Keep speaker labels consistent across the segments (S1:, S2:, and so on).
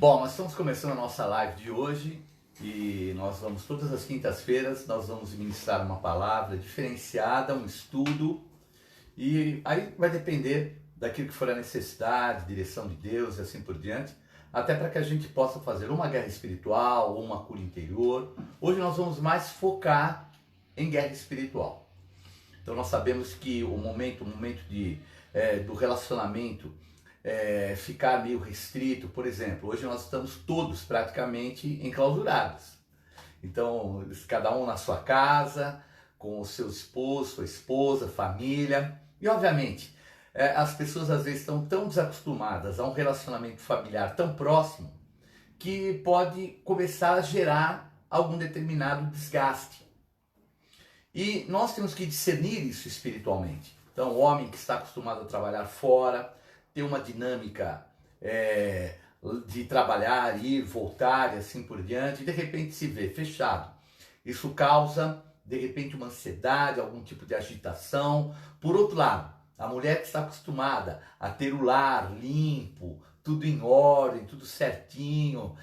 S1: Bom, nós estamos começando a nossa live de hoje e nós vamos, todas as quintas-feiras, nós vamos ministrar uma palavra diferenciada, um estudo, e aí vai depender daquilo que for a necessidade, direção de Deus e assim por diante, até para que a gente possa fazer uma guerra espiritual ou uma cura interior. Hoje nós vamos mais focar em guerra espiritual. Então nós sabemos que o momento do relacionamento ficar meio restrito. Por exemplo, hoje nós estamos todos praticamente enclausurados. Então, cada um na sua casa, com o seu esposo, sua esposa, família. E obviamente, as pessoas às vezes estão tão desacostumadas a um relacionamento familiar tão próximo que pode começar a gerar algum determinado desgaste. E nós temos que discernir isso espiritualmente. Então, o homem que está acostumado a trabalhar fora, ter uma dinâmica de trabalhar, ir, voltar e assim por diante, e de repente se vê fechado. Isso causa, de repente, uma ansiedade, algum tipo de agitação. Por outro lado, a mulher que está acostumada a ter o lar limpo, tudo em ordem, tudo certinho,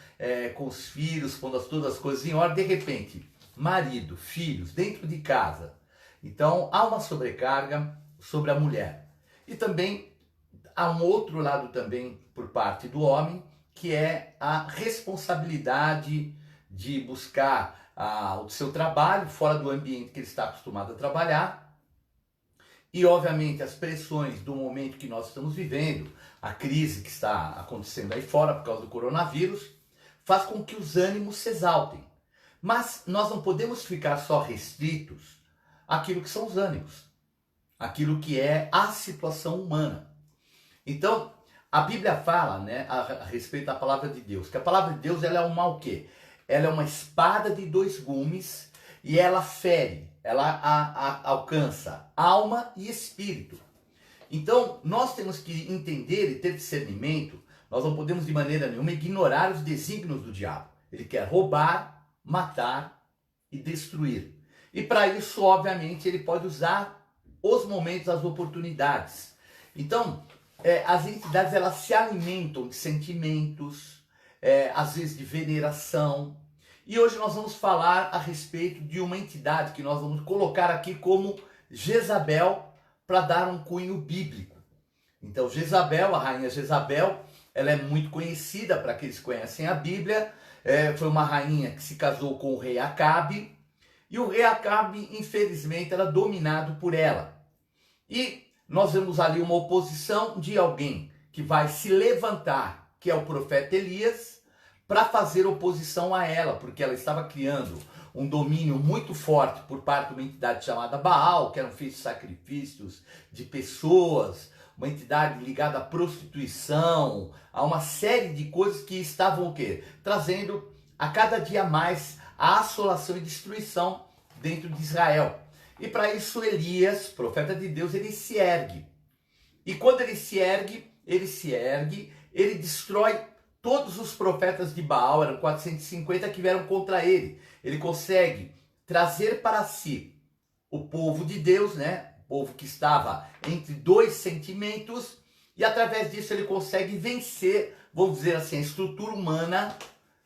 S1: com os filhos, pondo todas as coisas em ordem, de repente, marido, filhos, dentro de casa. Então, há uma sobrecarga sobre a mulher. E também há um outro lado também por parte do homem, que é a responsabilidade de buscar o seu trabalho fora do ambiente que ele está acostumado a trabalhar. E, obviamente, as pressões do momento que nós estamos vivendo, a crise que está acontecendo aí fora por causa do coronavírus, faz com que os ânimos se exaltem. Mas nós não podemos ficar só restritos àquilo que são os ânimos, aquilo que é a situação humana. Então, a Bíblia fala, a respeito da palavra de Deus, que a palavra de Deus ela é uma o quê? Ela é uma espada de dois gumes e ela fere, ela alcança alma e espírito. Então, nós temos que entender e ter discernimento. Nós não podemos de maneira nenhuma ignorar os desígnios do diabo. Ele quer roubar, matar e destruir. E para isso, obviamente, ele pode usar os momentos, as oportunidades. Então, as entidades elas se alimentam de sentimentos, às vezes de veneração. E hoje nós vamos falar a respeito de uma entidade que nós vamos colocar aqui como Jezabel, para dar um cunho bíblico. Então Jezabel, a rainha Jezabel, ela é muito conhecida para aqueles que conhecem a Bíblia. Foi uma rainha que se casou com o rei Acabe. E o rei Acabe, infelizmente, era dominado por ela. E nós vemos ali uma oposição de alguém que vai se levantar, que é o profeta Elias, para fazer oposição a ela, porque ela estava criando um domínio muito forte por parte de uma entidade chamada Baal, que eram feitos sacrifícios de pessoas, uma entidade ligada à prostituição, a uma série de coisas que estavam o quê? Trazendo a cada dia mais a assolação e destruição dentro de Israel. E para isso Elias, profeta de Deus, ele se ergue. E quando ele se ergue, ele destrói todos os profetas de Baal, eram 450 que vieram contra ele. Ele consegue trazer para si o povo de Deus, o povo que estava entre dois sentimentos, e através disso ele consegue vencer, vamos dizer assim, a estrutura humana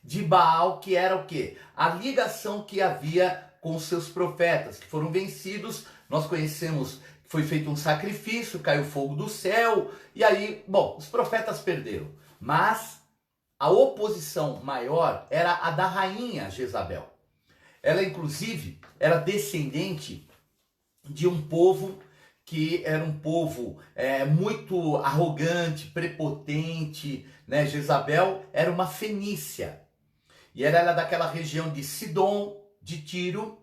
S1: de Baal, que era o quê? A ligação que havia com os seus profetas, que foram vencidos. Nós conhecemos que foi feito um sacrifício, caiu fogo do céu, e aí, os profetas perderam. Mas a oposição maior era a da rainha Jezabel. Ela, inclusive, era descendente de um povo que era um povo muito arrogante, prepotente, Jezabel era uma fenícia. E ela era daquela região de Sidom, de Tiro,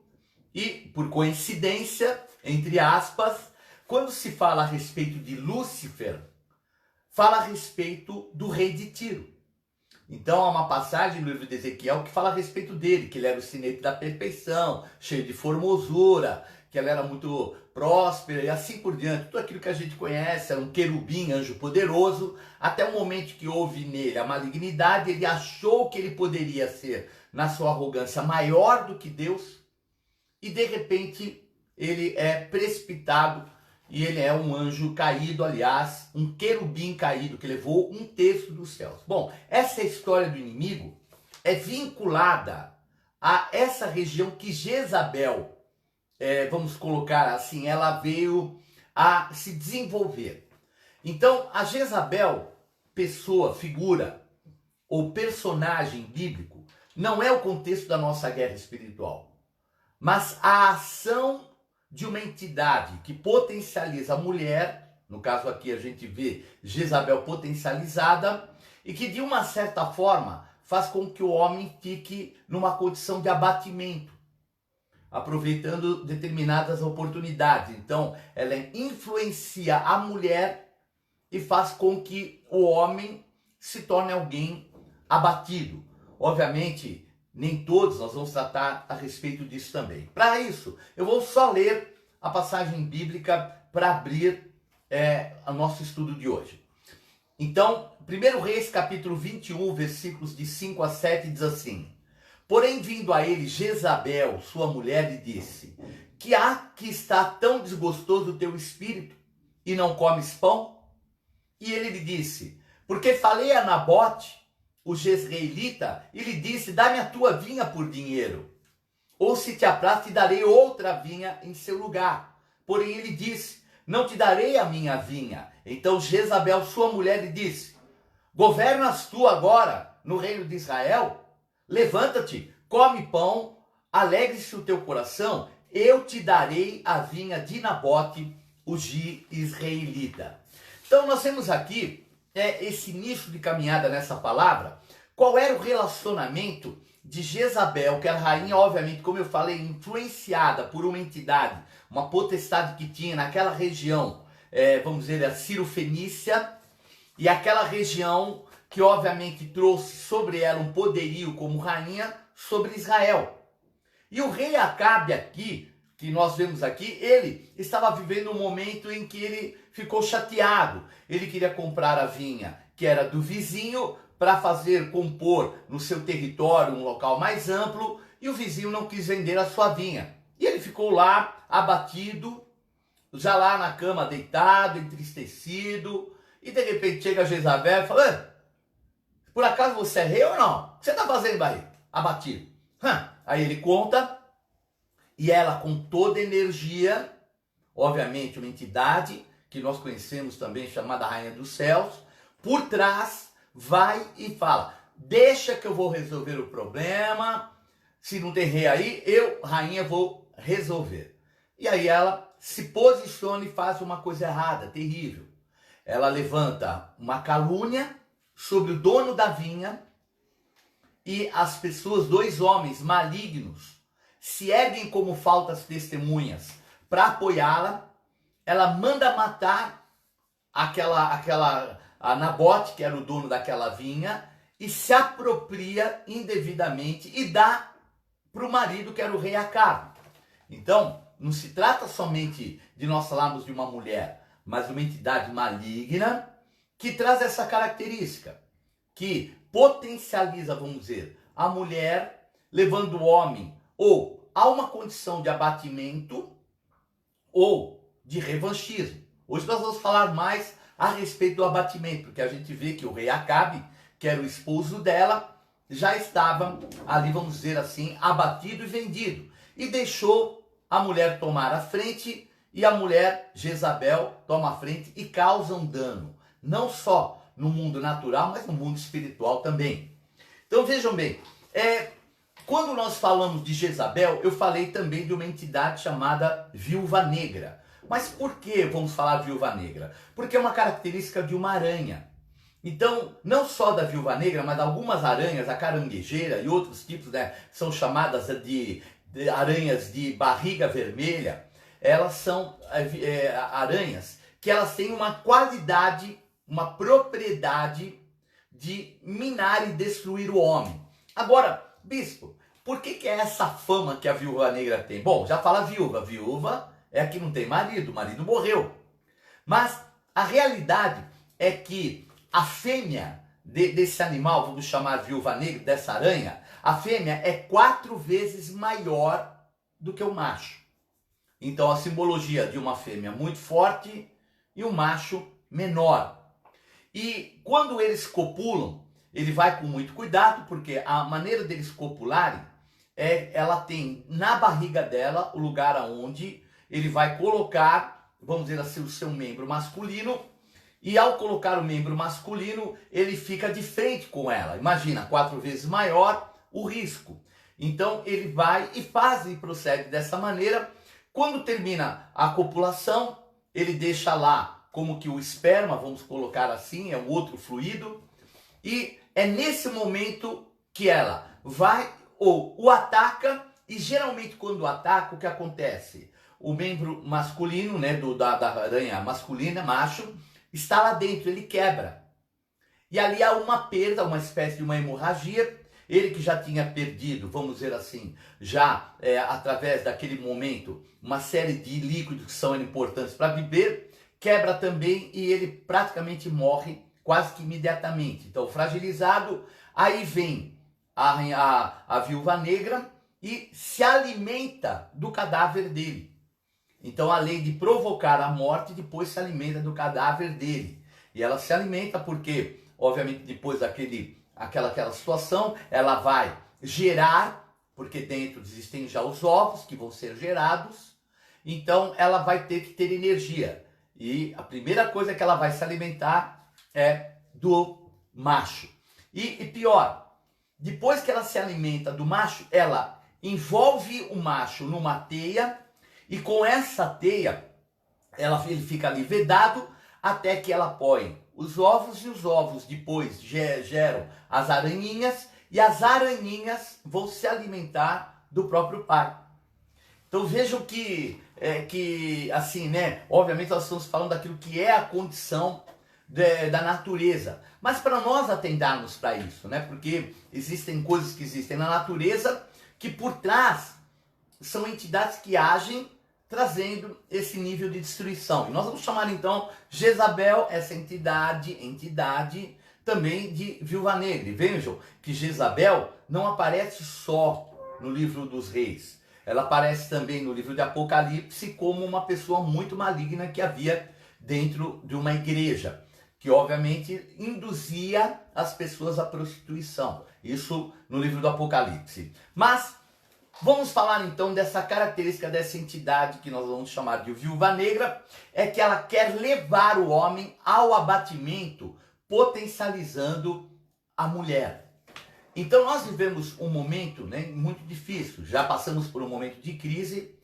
S1: e por coincidência, entre aspas, quando se fala a respeito de Lúcifer, fala a respeito do rei de Tiro. Então há uma passagem no livro de Ezequiel que fala a respeito dele, que ele era o sinete da perfeição, cheio de formosura, que ela era muito próspera e assim por diante. Tudo aquilo que a gente conhece, era um querubim, anjo poderoso, até o momento que houve nele a malignidade, ele achou que ele poderia ser, na sua arrogância, maior do que Deus, e de repente ele é precipitado e ele é um anjo caído, aliás, um querubim caído que levou um terço dos céus. Bom, essa história do inimigo é vinculada a essa região que Jezabel, vamos colocar assim, ela veio a se desenvolver. Então, a Jezabel, pessoa, figura ou personagem bíblico, não é o contexto da nossa guerra espiritual, mas a ação de uma entidade que potencializa a mulher, no caso aqui a gente vê Jezabel potencializada, e que de uma certa forma faz com que o homem fique numa condição de abatimento, aproveitando determinadas oportunidades. Então, ela influencia a mulher e faz com que o homem se torne alguém abatido. Obviamente, nem todos, nós vamos tratar a respeito disso também. Para isso, eu vou só ler a passagem bíblica para abrir o nosso estudo de hoje. Então, 1 Reis, capítulo 21, versículos de 5 a 7, diz assim: Porém, vindo a ele Jezabel, sua mulher, lhe disse: Que há que está tão desgostoso o teu espírito, e não comes pão? E ele lhe disse: Porque falei a Nabote, o jezreelita, e lhe disse: Dá-me a tua vinha por dinheiro, ou se te apraz, te darei outra vinha em seu lugar. Porém ele disse: Não te darei a minha vinha. Então Jezabel, sua mulher, lhe disse: Governas tu agora no reino de Israel? Levanta-te, come pão, alegre-se o teu coração, eu te darei a vinha de Nabote, o israelita. Então nós temos aqui esse início de caminhada nessa palavra. Qual era o relacionamento de Jezabel, que era rainha, obviamente, como eu falei, influenciada por uma entidade, uma potestade que tinha naquela região, vamos dizer, a Ciro-Fenícia, e aquela região que obviamente trouxe sobre ela um poderio como rainha sobre Israel. E o rei Acabe aqui, que nós vemos aqui, ele estava vivendo um momento em que ele ficou chateado. Ele queria comprar a vinha, que era do vizinho, para fazer compor no seu território um local mais amplo, e o vizinho não quis vender a sua vinha. E ele ficou lá, abatido, já lá na cama, deitado, entristecido, e de repente chega Jezabel e fala: por acaso você é rei ou não? O que você está fazendo aí? Abatido. Aí ele conta, e ela, com toda energia, obviamente uma entidade que nós conhecemos também, chamada Rainha dos Céus, por trás, vai e fala: deixa que eu vou resolver o problema, se não tem rei aí, eu, rainha, vou resolver. E aí ela se posiciona e faz uma coisa errada, terrível. Ela levanta uma calúnia sobre o dono da vinha, e as pessoas, dois homens malignos, se erguem como falsas testemunhas para apoiá-la. Ela manda matar a Nabote, que era o dono daquela vinha, e se apropria indevidamente e dá para o marido, que era o rei Acabe. Então, não se trata somente de nós falarmos de uma mulher, mas de uma entidade maligna que traz essa característica, que potencializa, vamos dizer, a mulher, levando o homem ou a uma condição de abatimento ou de revanchismo. Hoje nós vamos falar mais a respeito do abatimento, porque a gente vê que o rei Acabe, que era o esposo dela, já estava ali, vamos dizer assim, abatido e vendido, e deixou a mulher tomar a frente, e a mulher, Jezabel, toma a frente e causa um dano, não só no mundo natural, mas no mundo espiritual também. Então vejam bem, quando nós falamos de Jezabel, eu falei também de uma entidade chamada Viúva Negra. Mas por que vamos falar de Viúva Negra? Porque é uma característica de uma aranha. Então, não só da Viúva Negra, mas algumas aranhas, a caranguejeira e outros tipos, né, são chamadas de aranhas de barriga vermelha. Elas são aranhas que elas têm uma qualidade, uma propriedade de minar e destruir o homem. Agora, bispo, por que é essa fama que a Viúva Negra tem? Bom, já fala viúva. Viúva é a que não tem marido, o marido morreu. Mas a realidade é que a fêmea desse animal, vamos chamar Viúva Negra, dessa aranha, a fêmea é 4 vezes maior do que o macho. Então a simbologia de uma fêmea muito forte e um macho menor. E quando eles copulam, ele vai com muito cuidado, porque a maneira deles copularem ela tem na barriga dela o lugar aonde ele vai colocar, vamos dizer assim, o seu membro masculino, e ao colocar o membro masculino, ele fica de frente com ela. Imagina, 4 vezes maior o risco. Então ele vai e faz e procede dessa maneira. Quando termina a copulação, ele deixa lá como que o esperma, vamos colocar assim, é um outro fluido, e é nesse momento que ela vai ou o ataca, e geralmente quando ataca, o que acontece? O membro masculino, né, da aranha masculina, macho, está lá dentro, ele quebra. E ali há uma perda, uma espécie de uma hemorragia. Ele que já tinha perdido, vamos dizer assim, já através daquele momento, uma série de líquidos que são importantes para beber, quebra também e ele praticamente morre quase que imediatamente. Então, fragilizado, aí vem a viúva negra e se alimenta do cadáver dele. Então, além de provocar a morte, depois se alimenta do cadáver dele. E ela se alimenta porque, obviamente, depois aquela situação, ela vai gerar, porque dentro existem já os ovos que vão ser gerados, então ela vai ter que ter energia. E a primeira coisa que ela vai se alimentar é do macho. E pior, depois que ela se alimenta do macho, ela envolve o macho numa teia, e com essa teia, ele fica ali vedado até que ela põe os ovos, e os ovos depois geram as aranhinhas, e as aranhinhas vão se alimentar do próprio pai. Então vejam que assim, né? Obviamente nós estamos falando daquilo que é a condição da natureza. Mas para nós atendermos para isso, né? Porque existem coisas que existem na natureza que por trás são entidades que agem trazendo esse nível de destruição. E nós vamos chamar então Jezabel, essa entidade também de Viúva Negra. E vejam que Jezabel não aparece só no livro dos reis. Ela aparece também no livro de Apocalipse como uma pessoa muito maligna que havia dentro de uma igreja, que obviamente induzia as pessoas à prostituição. Isso no livro do Apocalipse. Mas vamos falar então dessa característica dessa entidade que nós vamos chamar de Viúva Negra, é que ela quer levar o homem ao abatimento, potencializando a mulher. Então nós vivemos um momento, né, muito difícil, já passamos por um momento de crise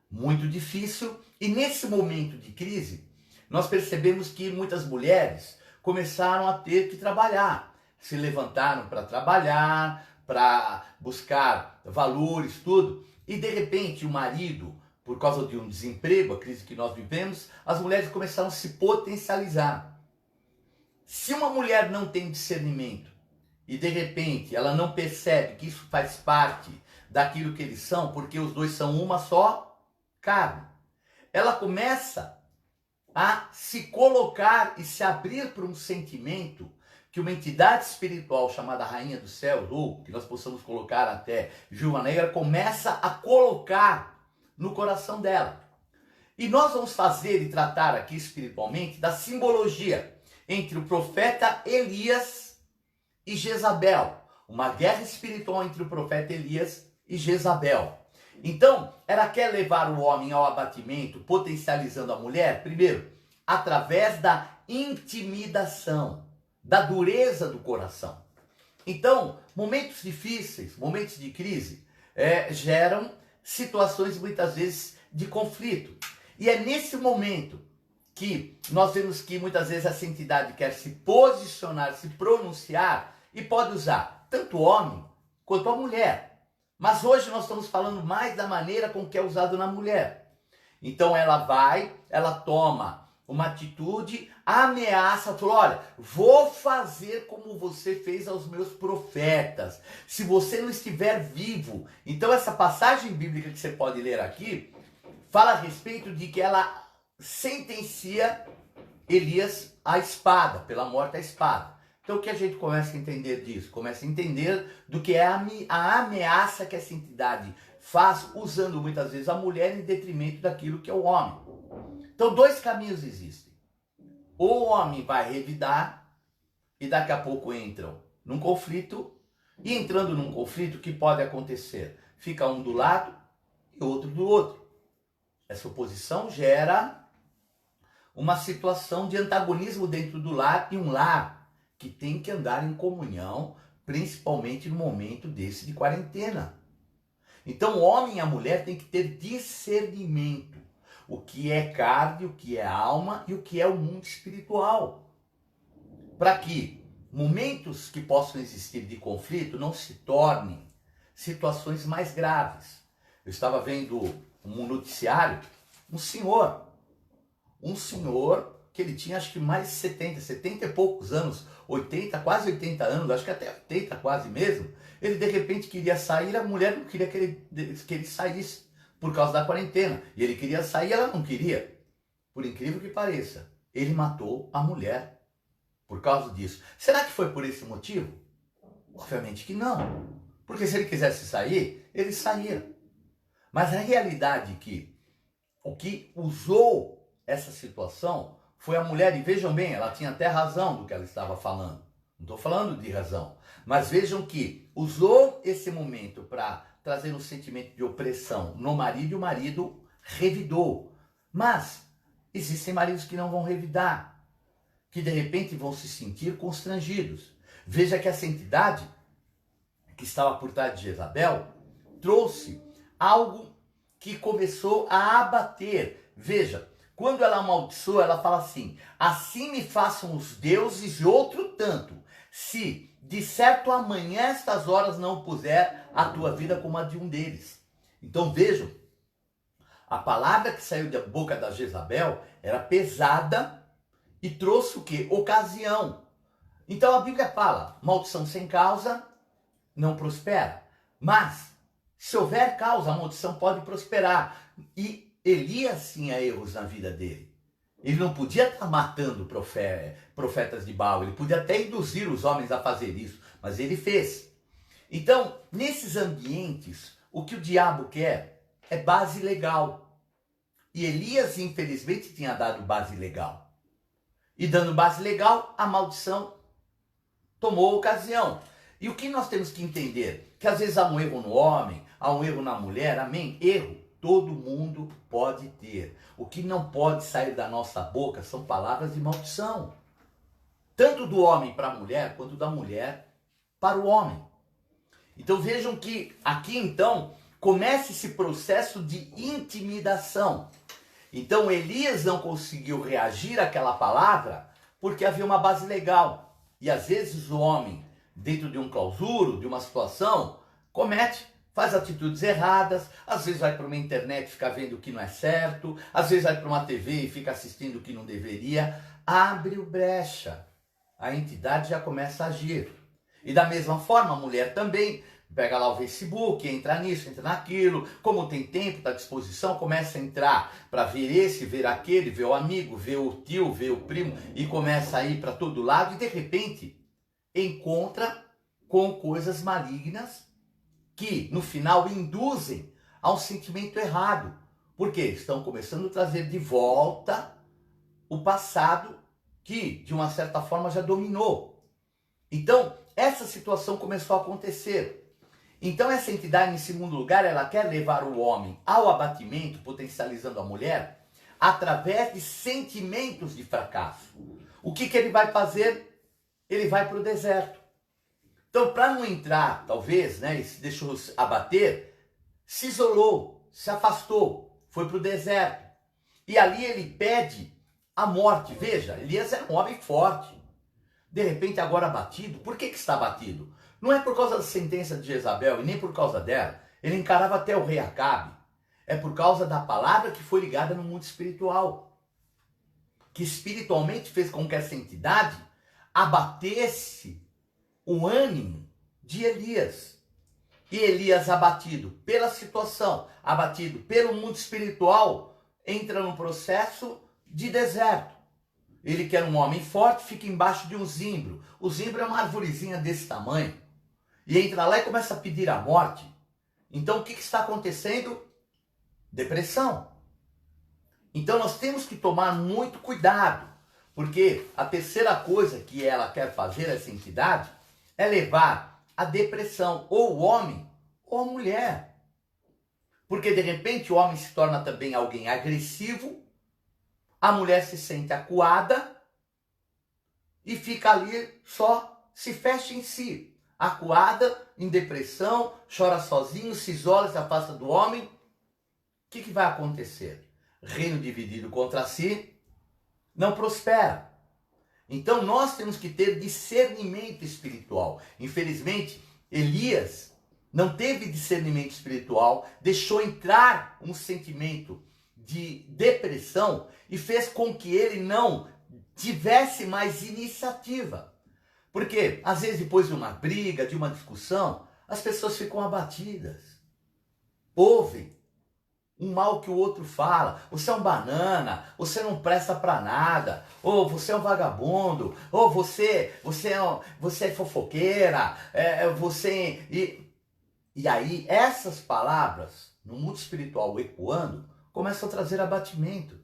S1: muito difícil, e nesse momento de crise nós percebemos que muitas mulheres começaram a ter que trabalhar, se levantaram para trabalhar, para buscar valores, tudo, e de repente o marido, por causa de um desemprego, a crise que nós vivemos, as mulheres começaram a se potencializar. Se uma mulher não tem discernimento e de repente ela não percebe que isso faz parte daquilo que eles são, porque os dois são uma só carne, ela começa a se colocar e se abrir para um sentimento que uma entidade espiritual chamada Rainha do Céu, ou que nós possamos colocar até Viúva Negra, começa a colocar no coração dela. E nós vamos fazer e tratar aqui espiritualmente da simbologia entre o profeta Elias e Jezabel. Uma guerra espiritual entre o profeta Elias e Jezabel. Então, ela quer levar o homem ao abatimento, potencializando a mulher, primeiro, através da intimidação, da dureza do coração. Então, momentos difíceis, momentos de crise, geram situações muitas vezes de conflito. E é nesse momento que nós vemos que muitas vezes essa entidade quer se posicionar, se pronunciar, e pode usar tanto o homem quanto a mulher. Mas hoje nós estamos falando mais da maneira com que é usado na mulher. Então ela toma uma atitude, ameaça, falou, olha, vou fazer como você fez aos meus profetas, se você não estiver vivo. Então essa passagem bíblica que você pode ler aqui, fala a respeito de que ela sentencia Elias à espada, pela morte à espada. Então o que a gente começa a entender disso? Começa a entender do que é a ameaça que essa entidade faz, usando muitas vezes a mulher em detrimento daquilo que é o homem. Então dois caminhos existem. Ou o homem vai revidar e daqui a pouco entram num conflito, e entrando num conflito, o que pode acontecer? Fica um do lado e outro do outro. Essa oposição gera uma situação de antagonismo dentro do lar, e um lar que tem que andar em comunhão, principalmente no momento desse de quarentena. Então o homem e a mulher têm que ter discernimento. O que é carne, o que é alma e o que é o mundo espiritual. Para que momentos que possam existir de conflito não se tornem situações mais graves. Eu estava vendo um noticiário, um senhor que ele tinha acho que mais de 70 e poucos anos, 80, quase 80 anos, acho que até 80 quase mesmo. Ele de repente queria sair, a mulher não queria que ele saísse por causa da quarentena. E ele queria sair, ela não queria. Por incrível que pareça, ele matou a mulher por causa disso. Será que foi por esse motivo? Obviamente que não. Porque se ele quisesse sair, ele saía. Mas a realidade é que o que usou essa situação foi a mulher, e vejam bem, ela tinha até razão do que ela estava falando. Não estou falando de razão. Mas vejam que usou esse momento para trazer um sentimento de opressão no marido, e o marido revidou. Mas existem maridos que não vão revidar, que de repente vão se sentir constrangidos. Veja que essa entidade que estava por trás de Jezabel trouxe algo que começou a abater. Veja, quando ela amaldiçoa, ela fala assim: assim me façam os deuses de outro tanto, se de certo amanhã estas horas não puser a tua vida como a de um deles. Então vejam, a palavra que saiu da boca da Jezabel era pesada e trouxe o quê? Ocasião. Então a Bíblia fala: maldição sem causa não prospera. Mas se houver causa, a maldição pode prosperar. E Elias tinha erros na vida dele. Ele não podia estar matando profetas de Baal, ele podia até induzir os homens a fazer isso, mas ele fez. Então, nesses ambientes, o que o diabo quer é base legal. E Elias, infelizmente, tinha dado base legal. E dando base legal, a maldição tomou ocasião. E o que nós temos que entender? Que às vezes há um erro no homem, há um erro na mulher, amém? Erro todo mundo pode ter. O que não pode sair da nossa boca são palavras de maldição. Tanto do homem para a mulher, quanto da mulher para o homem. Então vejam que aqui então começa esse processo de intimidação. Então Elias não conseguiu reagir àquela palavra porque havia uma base legal. E às vezes o homem, dentro de um clausuro, de uma situação, faz atitudes erradas, às vezes vai para uma internet e fica vendo o que não é certo, às vezes vai para uma TV e fica assistindo o que não deveria. Abre o brecha, a entidade já começa a agir. E da mesma forma, a mulher também pega lá o Facebook, entra nisso, entra naquilo, como tem tempo, está à disposição, começa a entrar para ver esse, ver aquele, ver o amigo, ver o tio, ver o primo, e começa a ir para todo lado e de repente encontra com coisas malignas que no final induzem a um sentimento errado. Porque estão começando a trazer de volta o passado que de uma certa forma já dominou. Então essa situação começou a acontecer. Então essa entidade, em segundo lugar, ela quer levar o homem ao abatimento, potencializando a mulher, através de sentimentos de fracasso. O que ele vai fazer? Ele vai para o deserto. Então, para não entrar, talvez, e se deixou abater, se isolou, se afastou, foi para o deserto. E ali ele pede a morte. Veja, Elias era um homem forte. De repente, agora abatido. Por que está abatido? Não é por causa da sentença de Jezabel e nem por causa dela. Ele encarava até o rei Acabe. É por causa da palavra que foi ligada no mundo espiritual. Que espiritualmente fez com que essa entidade abatesse o ânimo de Elias. E Elias, abatido pela situação, abatido pelo mundo espiritual, entra num processo de deserto. ele quer um homem forte, fica embaixo de um zimbro. O zimbro é uma arvorezinha desse tamanho. E entra lá e começa a pedir a morte. Então o que está acontecendo? Depressão. Então nós temos que tomar muito cuidado. Porque a terceira coisa que ela quer fazer, essa entidade, é levar a depressão ou o homem ou a mulher. Porque de repente o homem se torna também alguém agressivo, a mulher se sente acuada e fica ali só, se fecha em si. Acuada, em depressão, chora sozinho, se isola, se afasta do homem. O que vai acontecer? Reino dividido contra si não prospera. Então nós temos que ter discernimento espiritual. Infelizmente, Elias não teve discernimento espiritual, deixou entrar um sentimento de depressão e fez com que ele não tivesse mais iniciativa. Porque, às vezes, depois de uma briga, de uma discussão, as pessoas ficam abatidas. Ouvem um mal que o outro fala. Você é um banana, você não presta para nada, ou você é um vagabundo, ou você é fofoqueira, E aí, essas palavras, no mundo espiritual ecoando, começam a trazer abatimento.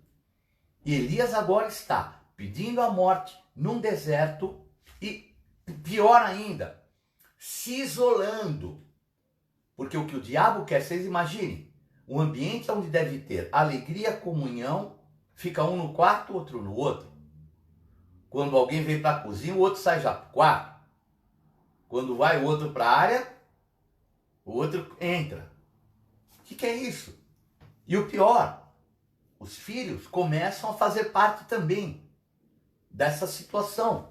S1: E Elias agora está pedindo a morte num deserto e, pior ainda, se isolando. Porque o que o diabo quer, vocês imaginem, um ambiente onde deve ter alegria, comunhão, fica um no quarto, outro no outro. Quando alguém vem para a cozinha, o outro sai já para o quarto. Quando vai o outro para a área, o outro entra. O que é isso? E o pior, os filhos começam a fazer parte também dessa situação.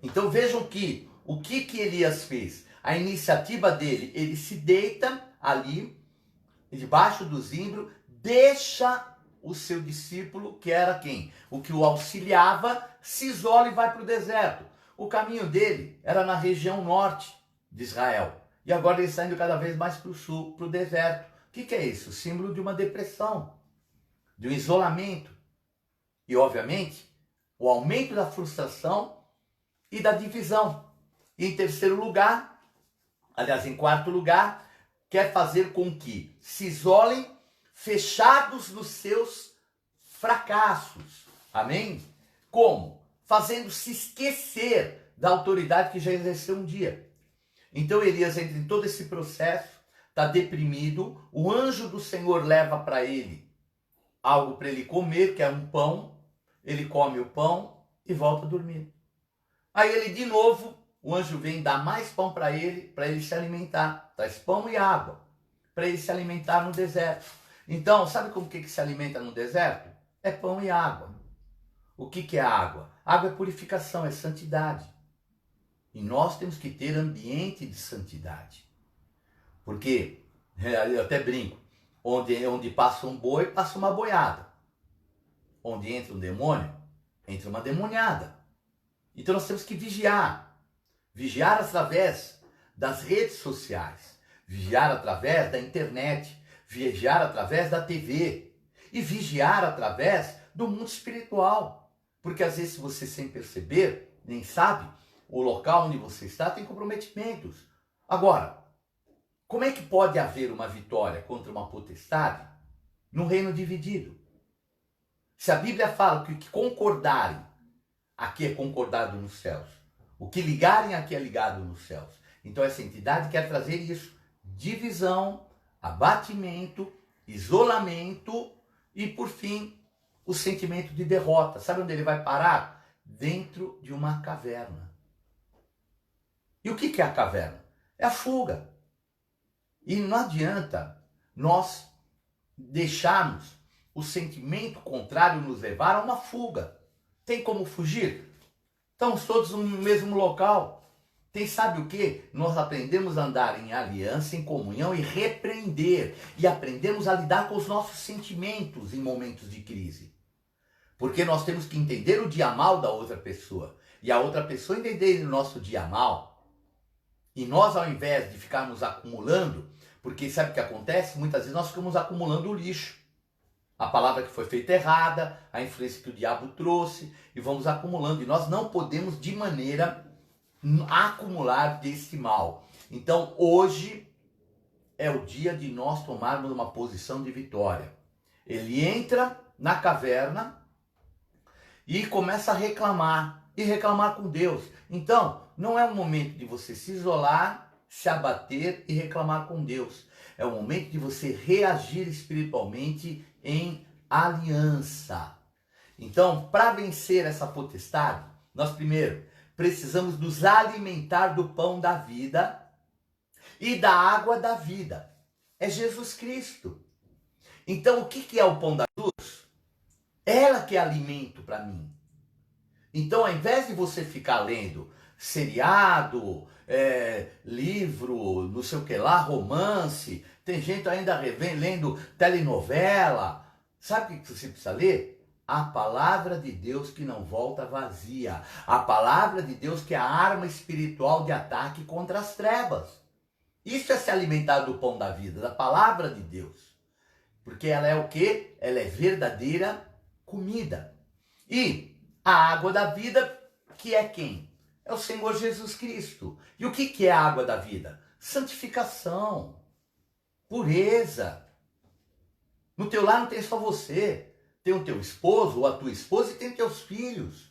S1: Então vejam que o que Elias fez? A iniciativa dele, ele se deita ali, debaixo do zimbro, deixa o seu discípulo, que era quem? O que o auxiliava, se isola e vai para o deserto. O caminho dele era na região norte de Israel. E agora ele está indo cada vez mais para o sul, para o deserto. O que é isso? O símbolo de uma depressão, de um isolamento. E, obviamente, o aumento da frustração e da divisão. E, em terceiro lugar, aliás, em quarto lugar, quer fazer com que se isolem fechados nos seus fracassos. Amém? Como? Fazendo-se esquecer da autoridade que já exerceu um dia. Então Elias entra em todo esse processo, está deprimido, o anjo do Senhor leva para ele algo para ele comer, que é um pão, ele come o pão e volta a dormir. Aí ele de novo, o anjo vem dar mais pão para ele se alimentar, traz pão e água, para ele se alimentar no deserto. Então, sabe com o que se alimenta no deserto? É pão e água. O que é água? Água é purificação, é santidade. E nós temos que ter ambiente de santidade. Porque, eu até brinco, onde passa um boi, passa uma boiada. Onde entra um demônio, entra uma demoniada. Então nós temos que vigiar. Vigiar através das redes sociais. Vigiar através da internet. Vigiar através da TV. E vigiar através do mundo espiritual. Porque às vezes você sem perceber, nem sabe, o local onde você está tem comprometimentos. Agora, como é que pode haver uma vitória contra uma potestade num reino dividido? Se a Bíblia fala que o que concordarem, aqui é concordado nos céus. O que ligarem, aqui é ligado nos céus. Então essa entidade quer trazer isso. Divisão, abatimento, isolamento e, por fim, o sentimento de derrota. Sabe onde ele vai parar? Dentro de uma caverna. E o que é a caverna? É a fuga. E não adianta nós deixarmos o sentimento contrário nos levar a uma fuga. Tem como fugir? Estamos todos no mesmo local. Tem, sabe o que? Nós aprendemos a andar em aliança, em comunhão e repreender. E aprendemos a lidar com os nossos sentimentos em momentos de crise. Porque nós temos que entender o dia mal da outra pessoa. E a outra pessoa entender o nosso dia mal. E nós, ao invés de ficarmos acumulando, porque sabe o que acontece? Muitas vezes nós ficamos acumulando lixo. A palavra que foi feita errada, a influência que o diabo trouxe, e vamos acumulando. E nós não podemos de maneira acumular desse mal. Então hoje é o dia de nós tomarmos uma posição de vitória. Ele entra na caverna e começa a reclamar, e reclamar com Deus. Então, não é o momento de você se isolar, se abater e reclamar com Deus. É o momento de você reagir espiritualmente em aliança. Então, para vencer essa potestade, nós primeiro precisamos nos alimentar do pão da vida e da água da vida. É Jesus Cristo. Então, o que é o pão da luz? Ela que é alimento para mim. Então, ao invés de você ficar lendo seriado, livro, não sei o que lá, romance, tem gente ainda lendo telenovela. Sabe o que você precisa ler? A palavra de Deus que não volta vazia. A palavra de Deus que é a arma espiritual de ataque contra as trevas. Isso é se alimentar do pão da vida, da palavra de Deus. Porque ela é o quê? Ela é verdadeira comida. E a água da vida, que é quem? É o Senhor Jesus Cristo. E o que é a água da vida? Santificação, pureza. No teu lar não tem só você. Tem o teu esposo ou a tua esposa e tem teus filhos.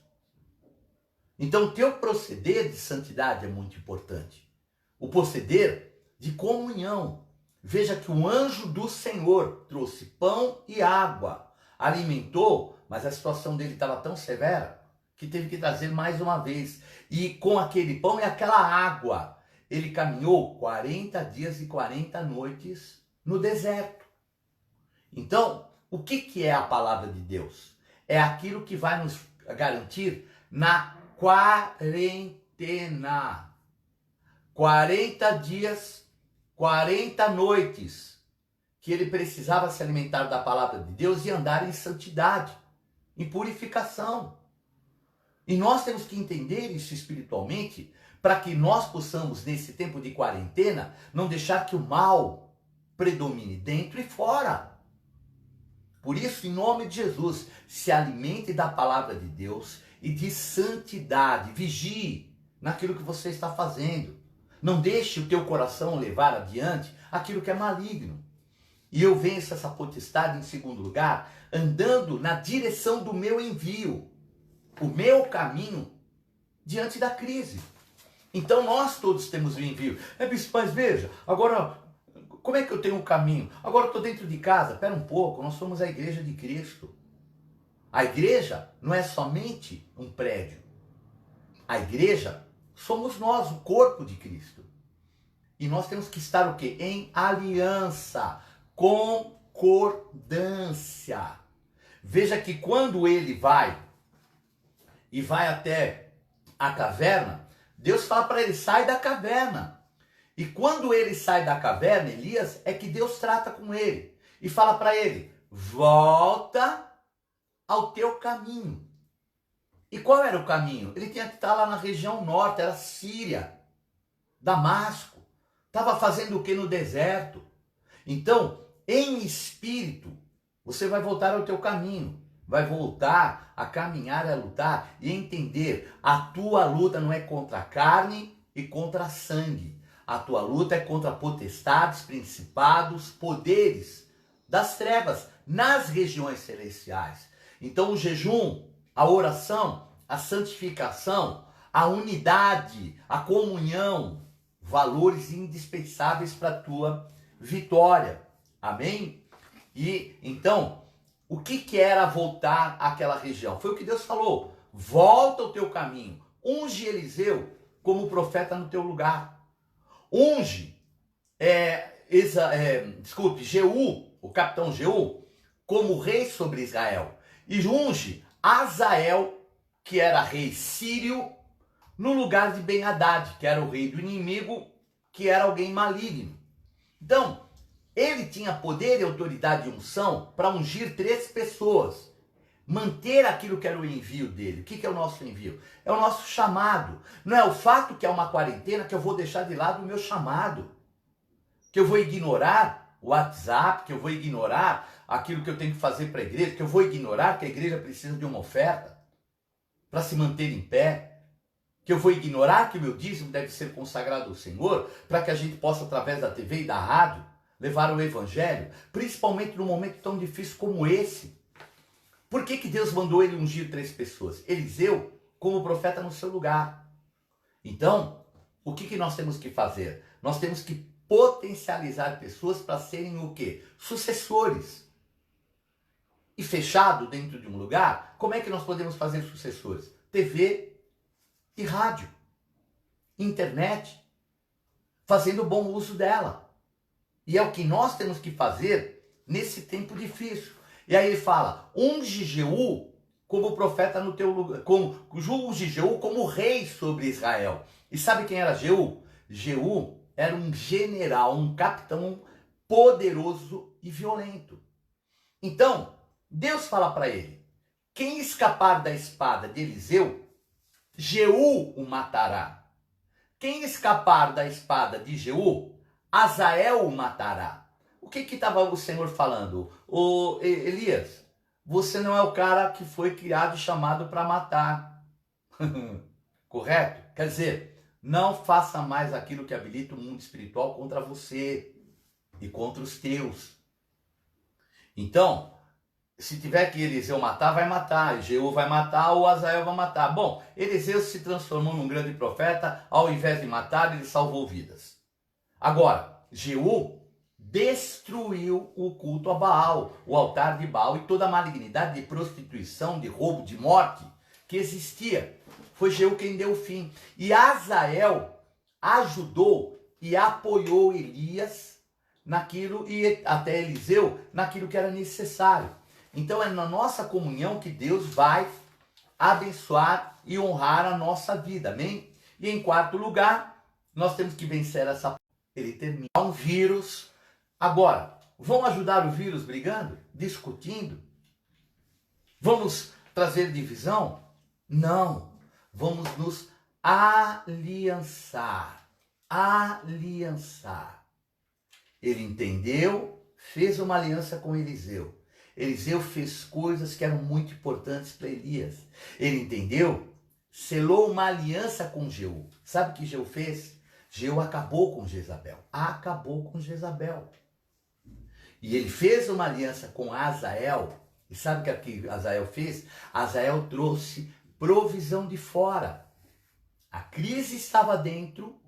S1: Então o teu proceder de santidade é muito importante. O proceder de comunhão. Veja que o anjo do Senhor trouxe pão e água, alimentou, mas a situação dele estava tão severa que teve que trazer mais uma vez. E com aquele pão e aquela água, ele caminhou 40 dias e 40 noites no deserto. Então, o que é a palavra de Deus? É aquilo que vai nos garantir na quarentena. 40 dias, 40 noites, que ele precisava se alimentar da palavra de Deus e andar em santidade, em purificação. E nós temos que entender isso espiritualmente, para que nós possamos, nesse tempo de quarentena, não deixar que o mal predomine dentro e fora. Por isso, em nome de Jesus, se alimente da palavra de Deus e de santidade. Vigie naquilo que você está fazendo. Não deixe o teu coração levar adiante aquilo que é maligno. E eu venço essa potestade, em segundo lugar, andando na direção do meu envio, o meu caminho diante da crise. Então nós todos temos o envio. Bispo, mas veja, agora como é que eu tenho um caminho? Agora eu estou dentro de casa. Espera um pouco, nós somos a igreja de Cristo. A igreja não é somente um prédio. A igreja somos nós, o corpo de Cristo. E nós temos que estar o quê? Em aliança, concordância. Veja que quando ele vai até a caverna, Deus fala para ele, sai da caverna. E quando ele sai da caverna, Elias, é que Deus trata com ele. E fala para ele, volta ao teu caminho. E qual era o caminho? Ele tinha que estar lá na região norte, era Síria, Damasco. Estava fazendo o que no deserto? Então, em espírito, você vai voltar ao teu caminho. Vai voltar a caminhar, a lutar e entender. A tua luta não é contra a carne e contra a sangue. A tua luta é contra potestades, principados, poderes das trevas nas regiões celestiais. Então o jejum, a oração, a santificação, a unidade, a comunhão, valores indispensáveis para a tua vitória. Amém? E então, o que era voltar àquela região? Foi o que Deus falou. Volta ao teu caminho. Unge Eliseu como profeta no teu lugar. Unge Jeú, o capitão Jeú, como rei sobre Israel. E unge Azael, que era rei sírio, no lugar de Ben-Hadad, que era o rei do inimigo, que era alguém maligno. Então, ele tinha poder e autoridade e unção para ungir 3 pessoas. Manter aquilo que era o envio dele. O que é o nosso envio? É o nosso chamado. Não é o fato que é uma quarentena que eu vou deixar de lado o meu chamado. Que eu vou ignorar o WhatsApp, que eu vou ignorar aquilo que eu tenho que fazer para a igreja, que eu vou ignorar que a igreja precisa de uma oferta para se manter em pé, que eu vou ignorar que o meu dízimo deve ser consagrado ao Senhor, para que a gente possa, através da TV e da rádio, levar o evangelho, principalmente num momento tão difícil como esse. Por que Deus mandou ele ungir 3 pessoas? Eliseu, como profeta no seu lugar. Então, o que nós temos que fazer? Nós temos que potencializar pessoas para serem o quê? Sucessores. E fechado dentro de um lugar, como é que nós podemos fazer sucessores? TV e rádio, internet, fazendo bom uso dela. E é o que nós temos que fazer nesse tempo difícil. E aí ele fala, unge Jeú como profeta no teu lugar, unge Jeú como rei sobre Israel. E sabe quem era Jeú? Jeú era um general, um capitão poderoso e violento. Então, Deus fala para ele, quem escapar da espada de Eliseu, Jeú o matará. Quem escapar da espada de Jeú, Azael o matará. O que estava o Senhor falando? Elias, você não é o cara que foi criado e chamado para matar. Correto? Quer dizer, não faça mais aquilo que habilita o mundo espiritual contra você e contra os teus. Então, se tiver que Eliseu matar, vai matar. Jeú vai matar ou Azael vai matar. Bom, Eliseu se transformou num grande profeta. Ao invés de matar, ele salvou vidas. Agora, Jeú destruiu o culto a Baal, o altar de Baal e toda a malignidade de prostituição, de roubo, de morte que existia. Foi Jeú quem deu o fim. E Azael ajudou e apoiou Elias naquilo, e até Eliseu, naquilo que era necessário. Então é na nossa comunhão que Deus vai abençoar e honrar a nossa vida, amém? E em quarto lugar, nós temos que vencer essa... Ele termina um vírus. Agora, vão ajudar o vírus brigando? Discutindo? Vamos trazer divisão? Não. Vamos nos aliançar. Aliançar. Ele entendeu, fez uma aliança com Eliseu. Eliseu fez coisas que eram muito importantes para Elias. Ele entendeu, selou uma aliança com Jeú. Sabe o que Jeú fez? Jeú acabou com Jezabel. Acabou com Jezabel. E ele fez uma aliança com Azael. E sabe o que Azael fez? Azael trouxe provisão de fora. A crise estava dentro.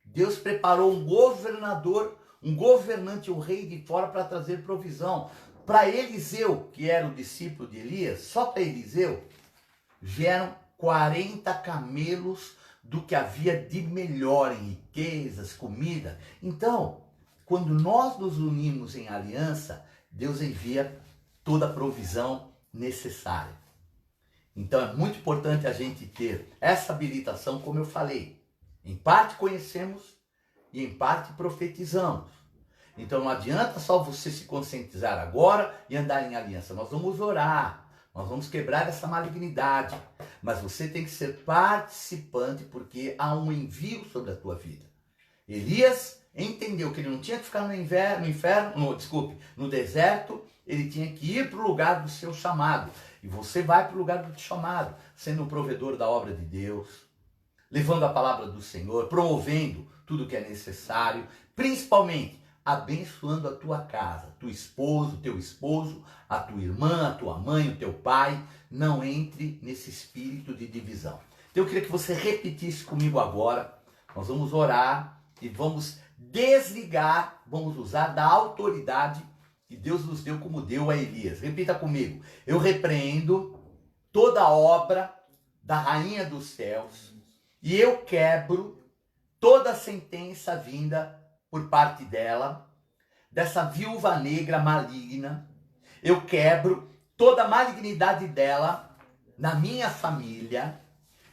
S1: Deus preparou um governador, um governante, um rei de fora para trazer provisão. Para Eliseu, que era o discípulo de Elias, só para Eliseu, vieram 40 camelos do que havia de melhor em riquezas, comida. Então, quando nós nos unimos em aliança, Deus envia toda a provisão necessária. Então é muito importante a gente ter essa habilitação, como eu falei. Em parte conhecemos e em parte profetizamos. Então não adianta só você se conscientizar agora e andar em aliança. Nós vamos orar, nós vamos quebrar essa malignidade. Mas você tem que ser participante, porque há um envio sobre a tua vida. Elias entendeu que ele não tinha que ficar no deserto, ele tinha que ir para o lugar do seu chamado. E você vai para o lugar do chamado, sendo o provedor da obra de Deus, levando a palavra do Senhor, promovendo tudo que é necessário, principalmente abençoando a tua casa, teu esposo, a tua irmã, a tua mãe, o teu pai. Não entre nesse espírito de divisão. Então eu queria que você repetisse comigo agora. Nós vamos orar e vamos desligar, vamos usar da autoridade que Deus nos deu como deu a Elias. Repita comigo. Eu repreendo toda obra da rainha dos céus e eu quebro toda sentença vinda por parte dela, dessa viúva negra maligna. Eu quebro toda a malignidade dela na minha família.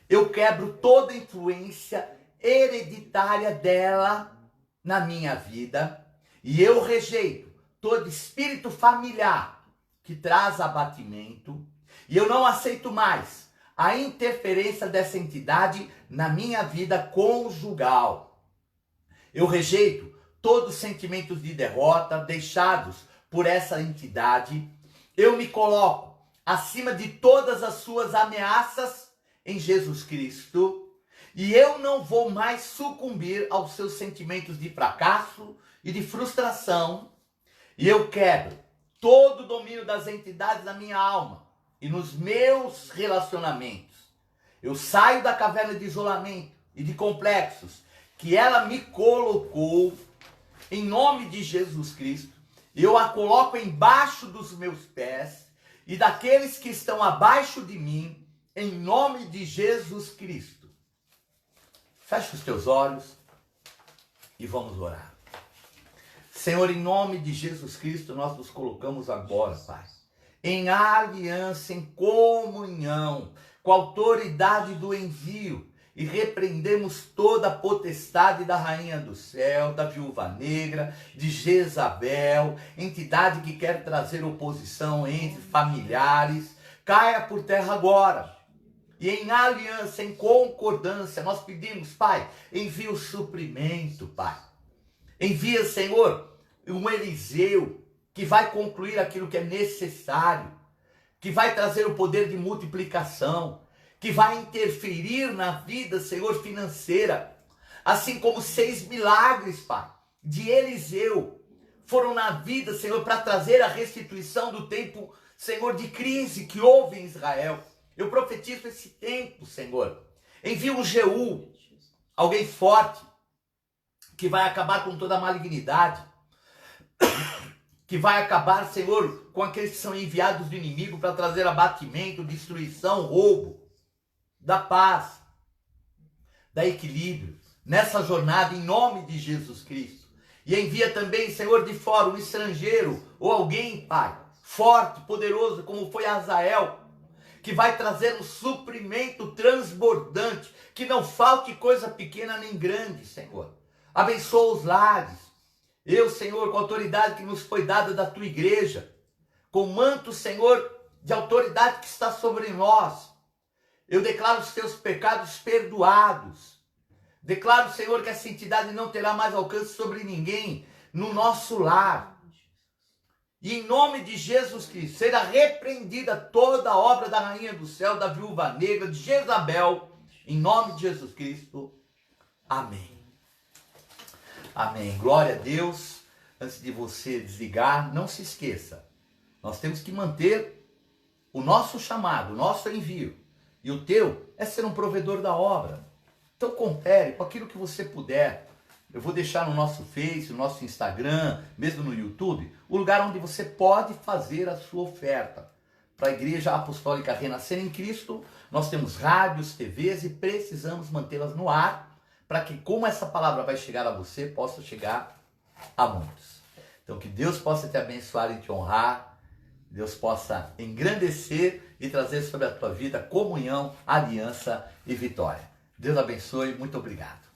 S1: Eu quebro toda a influência hereditária dela na minha vida. E eu rejeito todo espírito familiar que traz abatimento. E eu não aceito mais a interferência dessa entidade na minha vida conjugal. Eu rejeito todos os sentimentos de derrota deixados por essa entidade. Eu me coloco acima de todas as suas ameaças em Jesus Cristo. E eu não vou mais sucumbir aos seus sentimentos de fracasso e de frustração. E eu quebro todo o domínio das entidades na minha alma e nos meus relacionamentos. Eu saio da caverna de isolamento e de complexos que ela me colocou em nome de Jesus Cristo. Eu a coloco embaixo dos meus pés e daqueles que estão abaixo de mim, em nome de Jesus Cristo. Feche os teus olhos e vamos orar. Senhor, em nome de Jesus Cristo, nós nos colocamos agora, Pai, em aliança, em comunhão, com a autoridade do envio, e repreendemos toda a potestade da rainha do céu, da viúva negra, de Jezabel, entidade que quer trazer oposição entre familiares. Caia por terra agora. E em aliança, em concordância, nós pedimos, Pai, envia o suprimento, Pai. Envia, Senhor, um Eliseu que vai concluir aquilo que é necessário, que vai trazer o poder de multiplicação, que vai interferir na vida, Senhor, financeira, assim como 6 milagres, Pai, de Eliseu, foram na vida, Senhor, para trazer a restituição do tempo, Senhor, de crise que houve em Israel. Eu profetizo esse tempo, Senhor. Envia um Jeú, alguém forte, que vai acabar com toda a malignidade, que vai acabar, Senhor, com aqueles que são enviados do inimigo para trazer abatimento, destruição, roubo, da paz, da equilíbrio, nessa jornada em nome de Jesus Cristo. E envia também, Senhor, de fora um estrangeiro ou alguém, Pai, forte, poderoso, como foi Azael, que vai trazer um suprimento transbordante, que não falte coisa pequena nem grande, Senhor. Abençoa os lares. Eu, Senhor, com a autoridade que nos foi dada da tua igreja, com o manto, Senhor, de autoridade que está sobre nós, eu declaro os teus pecados perdoados. Declaro, Senhor, que essa entidade não terá mais alcance sobre ninguém no nosso lar. E em nome de Jesus Cristo, será repreendida toda a obra da rainha do céu, da viúva negra, de Jezabel, em nome de Jesus Cristo. Amém. Amém. Glória a Deus. Antes de você desligar, não se esqueça. Nós temos que manter o nosso chamado, o nosso envio. E o teu é ser um provedor da obra. Então coopere com aquilo que você puder. Eu vou deixar no nosso Face, no nosso Instagram, mesmo no YouTube, o lugar onde você pode fazer a sua oferta. Para a Igreja Apostólica Renascer em Cristo, nós temos rádios, TVs e precisamos mantê-las no ar, para que, como essa palavra vai chegar a você, possa chegar a muitos. Então que Deus possa te abençoar e te honrar, Deus possa engrandecer e trazer sobre a tua vida comunhão, aliança e vitória. Deus abençoe, muito obrigado.